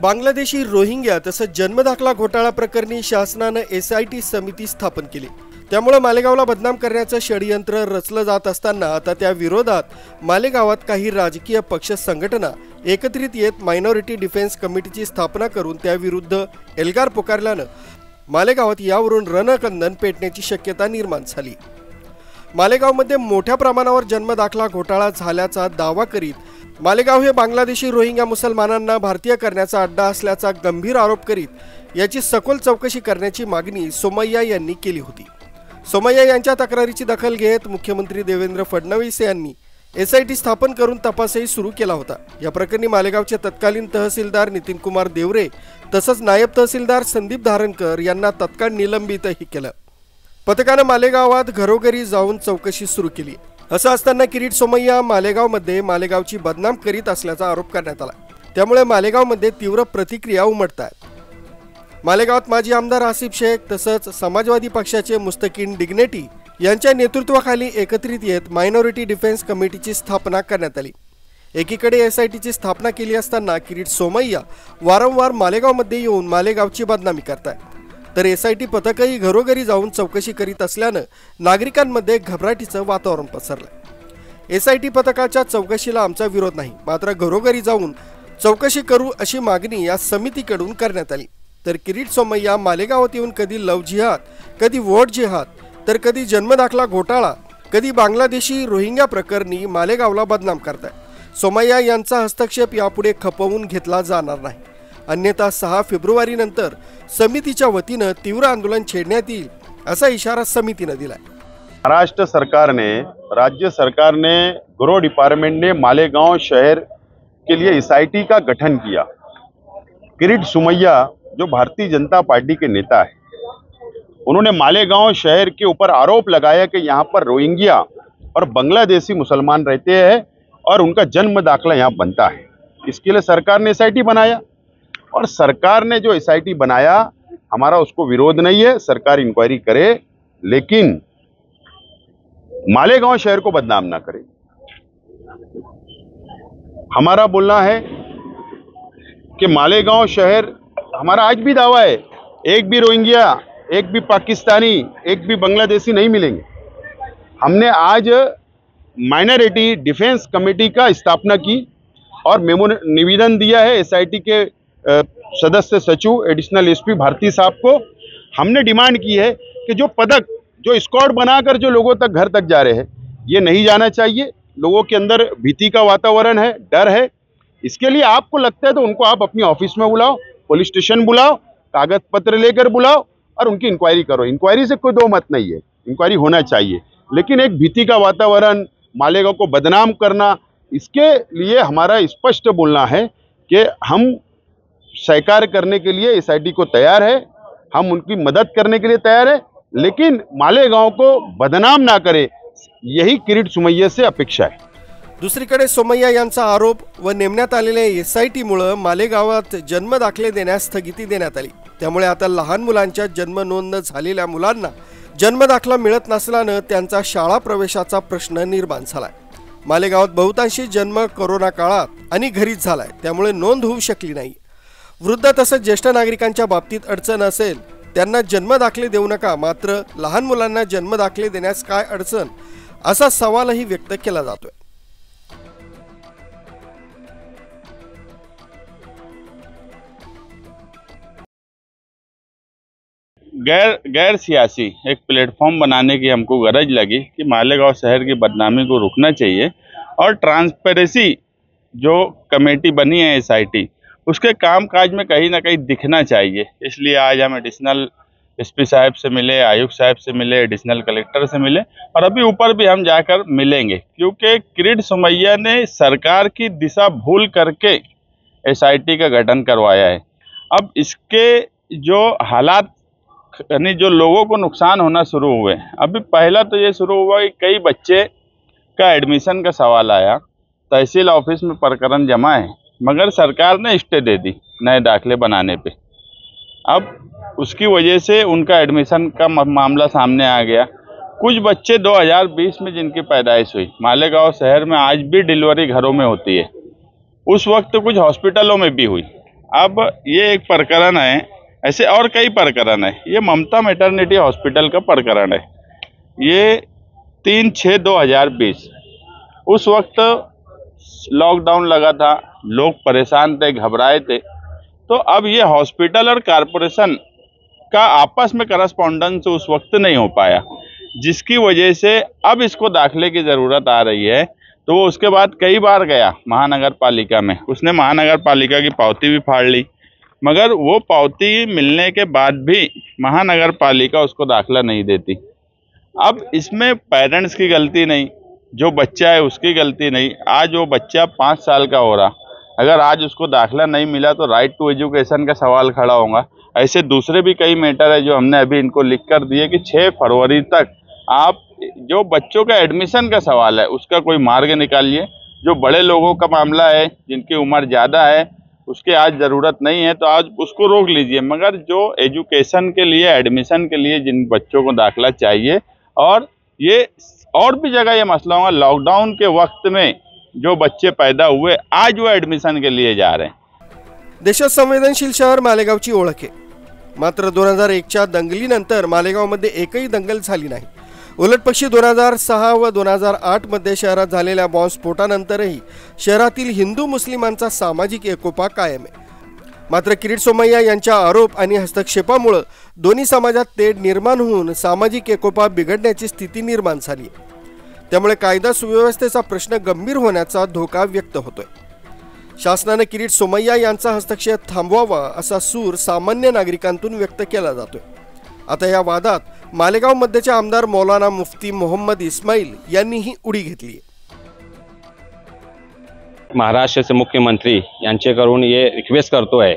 Bangladeshi Rohingya तसंच जन्मदाखला घोटाळा प्रकरणी शासनानं SIT समिती स्थापन केली। त्यामुळे मालेगावला बदनाम करण्याचं षडयंत्र रचलं जात असताना आता त्या विरोधात मालेगावात काही राजकीय पक्ष संघटना एकत्रित येत मायनॉरिटी डिफेन्स कमिटीची स्थापना करून त्याविरुद्ध एल्गार पुकारल्यानं मालेगावात यावरून रणकंदन पेटण्याची शक्यता निर्माण झाली। मालेगावमध्ये मोठ्या प्रमाणावर जन्मदाखला घोटाळा झाल्याचा दावा करीत मालेगाव हे बांगलादेशी रोहिंग्या मुसलमानांना भारतीय करण्याचा अड्डा असल्याचा गंभीर आरोप करीत याची सखोल चौकशी करण्याची मागणी सोमय्या यांनी केली होती। सोमय्या यांच्या तक्रारीची दखल घेत मुख्यमंत्री देवेंद्र फडणवीस यांनी SIT स्थापन करून तपासही सुरू केला होता। या प्रकरणी मालेगावचे तत्कालीन तहसीलदार नितीन कुमार देवरे तसंच नायब तहसीलदार संदीप धारणकर यांना तत्काळ निलंबितही केलं। पथकानं मालेगावात घरोघरी जाऊन चौकशी सुरू केली। असं असताना किरीट सोमय्या मालेगावमध्ये मालेगावची बदनाम करीत असल्याचा आरोप करण्यात आला। त्यामुळे मालेगावमध्ये तीव्र प्रतिक्रिया उमटतात। मालेगावात माजी आमदार आसिफ शेख तसंच समाजवादी पक्षाचे मुस्तकीन डिग्नेटी यांच्या नेतृत्वाखाली एकत्रित येत मायनॉरिटी डिफेन्स कमिटीची स्थापना करण्यात आली। एकीकडे SITची स्थापना केली असताना किरीट सोमय्या वारंवार मालेगावमध्ये येऊन मालेगावची बदनामी करतात, तर SIT पथकही घरोघरी जाऊन चौकशी करीत असल्यानं नागरिकांमध्ये घबराटीचं वातावरण पसरलं। SIT पथकाच्या चौकशीला आमचा विरोध नाही, मात्र घरोघरी जाऊन चौकशी करू अशी मागणी या समितीकडून करण्यात आली। तर किरीट सोमय्या मालेगावात येऊन कधी लव जिहाद, कधी वोट जिहाद, तर कधी जन्मदाखला घोटाळा, कधी बांगलादेशी रोहिंग्या प्रकरणी मालेगावला बदनाम करतात। सोमय्या यांचा हस्तक्षेप यापुढे खपवून घेतला जाणार नाही, अन्यथा 6 फेब्रुवारी नंतर समितीच्या वतीनं तीव्र आंदोलन छेडण्यात येईल असा इशारा समितीने दिलाय। महाराष्ट्र सरकार ने, राज्य सरकार ने, गृह डिपार्टमेंट ने मालेगांव शहर के लिए SIT का गठन किया। किरीट सोमय्या जो भारतीय जनता पार्टी के नेता है, उन्होंने मालेगांव शहर के ऊपर आरोप लगाया कि यहाँ पर रोहिंग्या और बांग्लादेशी मुसलमान रहते हैं और उनका जन्म दाखला यहाँ बनता है। इसके लिए सरकार ने SIT बनाया और सरकार ने जो SIT बनाया, हमारा उसको विरोध नहीं है, सरकार इंक्वायरी करे, लेकिन मालेगांव शहर को बदनाम ना करे। हमारा बोलना है कि मालेगांव शहर, हमारा आज भी दावा है, एक भी रोहिंग्या, एक भी पाकिस्तानी, एक भी बांग्लादेशी नहीं मिलेंगे। हमने आज माइनॉरिटी डिफेंस कमेटी का स्थापना की और निवेदन दिया है SIT के सदस्य सचिव एडिशनल SP भारती साहब को। हमने डिमांड की है कि जो पदक, जो स्क्वाड बनाकर जो लोगों तक घर तक जा रहे हैं, ये नहीं जाना चाहिए। लोगों के अंदर भीति का वातावरण है, डर है। इसके लिए आपको लगता है तो उनको आप अपनी ऑफिस में बुलाओ, पुलिस स्टेशन बुलाओ, कागज पत्र लेकर बुलाओ और उनकी इंक्वायरी करो। इंक्वायरी से कोई दो मत नहीं है, इंक्वायरी होना चाहिए, लेकिन एक भीति का वातावरण, मालेगांव को बदनाम करना, इसके लिए हमारा स्पष्ट बोलना है कि हम सहकार करने के लिए SIT को तैयार है, हम उनकी मदद करने के लिए तैयार है, लेकिन मालेगांव को बदनाम ना करे, यही किरीट सोमय्या से अपेक्षा है। दुसरीकडे सोमय्या यांचा आरोप व नेमण्यात आलेल्या SIT मुळे मालेगावात जन्म दाखले देण्यास स्थगिती देण्यात आली। त्यामुळे आता लहान मुलांच्या जन्म नोंद झालेल्या मुलांना जन्म दाखला मिळत नसल्याने त्यांचा शाळा प्रवेशाचा प्रश्न निर्माण झालाय। मालेगावात बहुतांशी जन्म कोरोना काळात आणि घरीच झालाय, त्यामुळे नोंद होऊ शकली नाही। वृद्ध तसंच ज्येष्ठ नागरिकांच्या बाबतीत अडचण असेल त्यांना जन्म दाखले देऊ नका, मात्र लहान मुलांना जन्म दाखले देण्यास काय अडचण असा सवालही व्यक्त केला जातोय। गैर सियासी एक प्लेटफॉर्म बनाने की हमको गरज लगी कि मालेगांव शहर की बदनामी को रुकना चाहिए और ट्रांसपेरेंसी जो कमेटी बनी है SIT, उसके कामकाज में कहीं ना कहीं दिखना चाहिए। इसलिए आज हम एडिशनल SP साहब से मिले, आयुक्त साहब से मिले, एडिशनल कलेक्टर से मिले और अभी ऊपर भी हम जाकर मिलेंगे, क्योंकि किरीट सोमय्या ने सरकार की दिशा भूल करके SIT का गठन करवाया है। अब इसके जो हालात यानी जो लोगों को नुकसान होना शुरू हुए, अभी पहला तो ये शुरू हुआ कि कई बच्चे का एडमिशन का सवाल आया, तहसील ऑफिस में प्रकरण जमा है, मगर सरकार ने स्टे दे दी नए दाखले बनाने पे। अब उसकी वजह से उनका एडमिशन का मामला सामने आ गया। कुछ बच्चे 2020 में जिनकी पैदाइश हुई, मालेगांव शहर में आज भी डिलीवरी घरों में होती है, उस वक्त कुछ हॉस्पिटलों में भी हुई। अब ये एक प्रकरण है, ऐसे और कई प्रकरण है। ये ममता मैटरनिटी हॉस्पिटल का प्रकरण है। ये 3/6/2020 उस वक्त लॉकडाउन लगा था, लोग परेशान थे, घबराए थे। तो अब ये हॉस्पिटल और कारपोरेशन का आपस में करस्पॉन्डेंस उस वक्त नहीं हो पाया, जिसकी वजह से अब इसको दाखिले की ज़रूरत आ रही है। तो वो उसके बाद कई बार गया महानगर पालिका में, उसने महानगर पालिका की पावती भी फाड़ ली, मगर वो पावती मिलने के बाद भी महानगर पालिका उसको दाखिला नहीं देती। अब इसमें पेरेंट्स की गलती नहीं, जो बच्चा है उसकी गलती नहीं। आज वो बच्चा 5 साल का हो रहा, अगर आज उसको दाखिला नहीं मिला तो राइट टू एजुकेशन का सवाल खड़ा होगा। ऐसे दूसरे भी कई मैटर है जो हमने अभी इनको लिख कर दिए कि 6 फरवरी तक आप जो बच्चों का एडमिशन का सवाल है उसका कोई मार्ग निकालिए। जो बड़े लोगों का मामला है, जिनकी उम्र ज़्यादा है, उसके आज ज़रूरत नहीं है तो आज उसको रोक लीजिए, मगर जो एजुकेशन के लिए, एडमिशन के लिए जिन बच्चों को दाखिला चाहिए, और ये और भी जगह ये मसला होगा। लॉकडाउन के वक्त में जो बच्चे पैदा हुए आज वो एडमिशन के लिए जा रहे हैं। देशात संवेदनशील शहर मालेगावची ओळख आहे, मात्र 2001च्या दंगलीनंतर मालेगावमध्ये एकही दंगल झाली नाही। उलटपक्षी 2006 व 2008 मध्ये शहरात झालेल्या बॉम्बस्फोटानंतरही शहरातील हिंदू मुस्लिमांचा सामाजिक एकोपा कायम आहे। मात्र किरीट सोमय्या यांच्या आरोप आणि हस्तक्षेपामुळे दोन्ही समाजात तेढ निर्माण होऊन सामाजिक एकोपा बिघडण्याची स्थिती निर्माण झाली आहे। त्यामुळे कायदा सुव्यवस्थेचा प्रश्न गंभीर होण्याचा धोका व्यक्त होतोय। शासनाने किरीट सोमय्या यांचा हस्तक्षेप थांबवावा असा सूर सामान्य नागरिकांतून व्यक्त केला जातोय। आता या वादात मालेगाव मध्यचे आमदार मौलाना मुफ्ती मोहम्मद इस्माईल यांनीही उडी घेतली आहे। महाराष्ट्राचे मुख्यमंत्री यांच्याकडून ये रिक्वेस्ट करतो आहे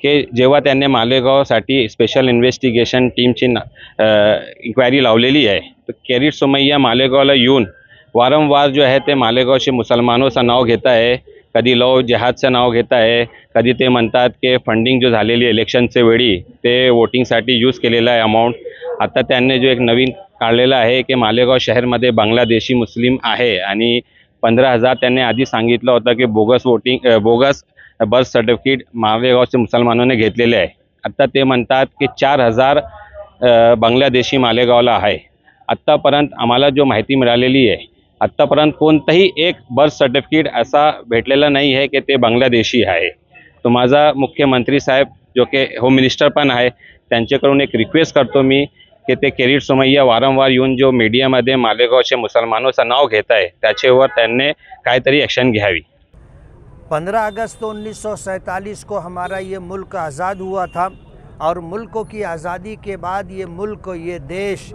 की जेव्हा त्यांनी मालेगावसाठी स्पेशल इन्व्हेस्टिगेशन टीमची इन्क्वायरी लावलेली आहे, तो किरीट सोमय्या मालेगावला येऊन वारंवार जो आहे ते मालेगावचे मुसलमानोचं नाव घेत आहे, कधी लव जिहादचं नाव घेत आहे, कधी ते म्हणतात की फंडिंग जो झालेली इलेक्शनच्या वेळी ते वोटिंगसाठी यूज केलेला आहे अमाऊंट। आता त्यांनी जो एक नवीन काढलेला आहे की मालेगाव शहरमध्ये बांगलादेशी मुस्लिम आहे आणि 15,000 त्यांनी आधी सांगितलं होतं की बोगस बर्थ सर्टिफिकेट मालेगावच्या मुसलमानांनी घेतलेले आहे। आता ते म्हणतात की 4,000 बांगलादेशी मालेगावला आहे। आत्तापर्यंत आम्हाला जो माहिती मिळालेली आहे, आत्तापर्यंत कोणताही एक बर्थ सर्टिफिकेट असा भेटलेला नाही आहे की ते बांगलादेशी आहे। तो माझा मुख्यमंत्री साहेब जो की होम मिनिस्टर पण आहे, त्यांच्याकडून एक रिक्वेस्ट करतो मी की ते किरीट सोमय्या वारंवार येऊन जो मीडियामध्ये मालेगावचे मुसलमानोचं नाव घेत आहे त्याच्यावर त्यांनी काहीतरी ॲक्शन घ्यावी। 15 अगस्त 1947 को हमारा ये मुल्क आज़ाद हुआ था, और मुल्क की आज़ादी के बाद ये मुल्क, ये देश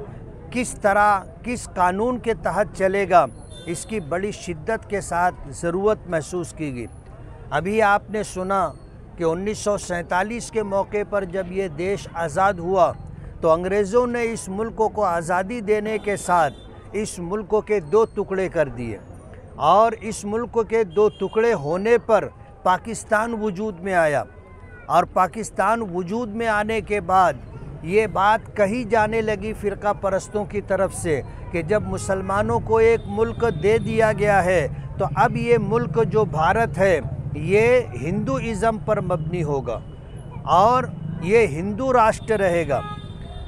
किस तरह, किस कानून के तहत चलेगा, इसकी बड़ी शिद्दत के साथ ज़रूरत महसूस की गई। अभी आपने सुना कि 1947 के मौके पर जब ये देश आज़ाद हुआ तो अंग्रेज़ों ने इस मुल्क को आज़ादी देने के साथ इस मुल्क के 2 टुकड़े कर दिए, और इस मुल्क के 2 टुकड़े होने पर पाकिस्तान वजूद में आया। और पाकिस्तान वजूद में आने के बाद ये बात कही जाने लगी फ़िरका परस्तों की तरफ से कि जब मुसलमानों को एक मुल्क दे दिया गया है तो अब ये मुल्क जो भारत है ये हिंदुइज़म पर मबनी होगा और ये हिंदू राष्ट्र रहेगा।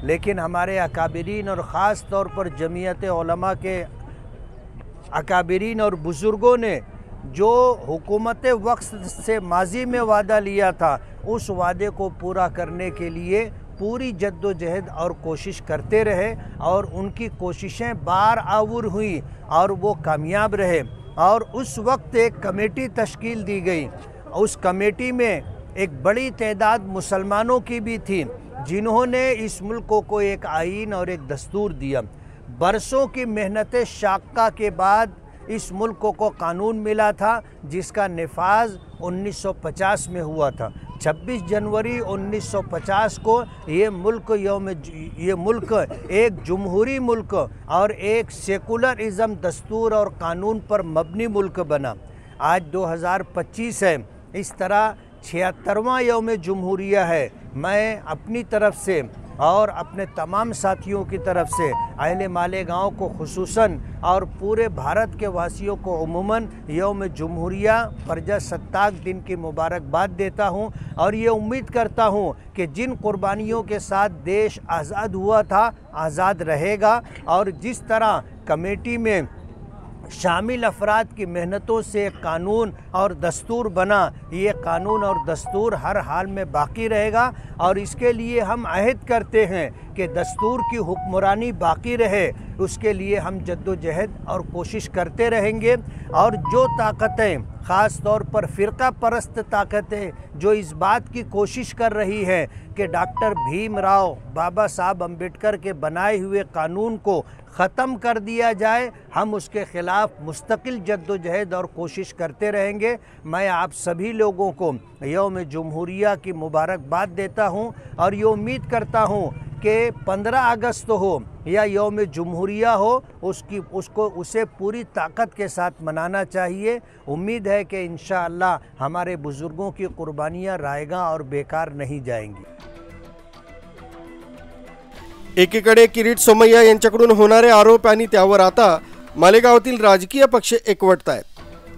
लेकिन हमारे अकाबिरीन और ख़ास तौर पर जमीयत उलमा के अकाबिरीन और बुज़ुर्गों ने जो हुकूमत वक्त से माजी में वादा लिया था, उस वादे को पूरा करने के लिए पूरी जद्दोजहद और कोशिश करते रहे, और उनकी कोशिशें बार आवर हुई और वो कामयाब रहे। और उस वक्त एक कमेटी तश्कील दी गई, उस कमेटी में एक बड़ी तादाद मुसलमानों की भी थी, जिन्होंने इस मुल्क को एक आईन और एक दस्तूर दिया। बरसों की मेहनत शाक्का के बाद इस मुल्क को कानून मिला था, जिसका नफाज 1950 में हुआ था। 26 जनवरी 1950 को ये मुल्क एक जमहूरी मुल्क और एक सेकुलरिज़म दस्तूर और कानून पर मबनी मुल्क बना। आज 2025 है, इस तरह 76वां यौम जमहूरिया है। मैं अपनी तरफ से और अपने तमाम साथियों की तरफ से अहले मालेगांव को खुसूसन और पूरे भारत के वासियों को उमूमन यौम जमहूरिया प्रजासत्ताक दिन की मुबारकबाद देता हूं और ये उम्मीद करता हूं कि जिन कुर्बानियों के साथ देश आज़ाद हुआ था आज़ाद रहेगा और जिस तरह कमेटी में शामिल अफराद की मेहनतों से कानून और दस्तूर बना, ये कानून और दस्तूर हर हाल में बाकी रहेगा और इसके लिए हम अहद करते हैं कि दस्तूर की हुक्मरानी बाकी रहे, उसके लिए हम जद्दोजहद और कोशिश करते रहेंगे। और जो ताकतें ख़ास तौर पर फ़िरका परस्त ताकतें जो इस बात की कोशिश कर रही हैं कि डॉक्टर भीमराव बाबा साहब अम्बेडकर के बनाए हुए कानून को ख़त्म कर दिया जाए, हम उसके ख़िलाफ़ मुस्तकिल जद्दोजहद और कोशिश करते रहेंगे। मैं आप सभी लोगों को यौम जमहूरिया की मुबारकबाद देता हूं और ये उम्मीद करता हूं कि 15 अगस्त हो या यौम जमहूरिया हो, उसे पूरी ताकत के साथ मनाना चाहिए। उम्मीद है कि इंशाअल्लाह हमारे बुज़ुर्गों की कुर्बानियाँ रायगा और बेकार नहीं जाएंगी। एकीकडे किरीट सोमय्या यांच्याकडून होणारे आरोप आणि त्यावर आता मालेगावातील राजकीय पक्ष एकवटत आहेत,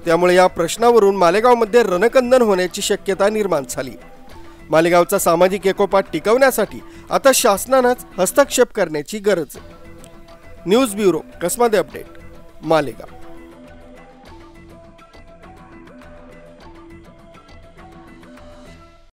त्यामुळे या प्रश्नावरून मालेगावमध्ये रणकंदन होण्याची शक्यता निर्माण झाली। मालेगावचा सामाजिक एकोपा टिकवण्यासाठी आता शासनानेच हस्तक्षेप करण्याची गरज आहे। News bureau, Kasmade update, Malegaon.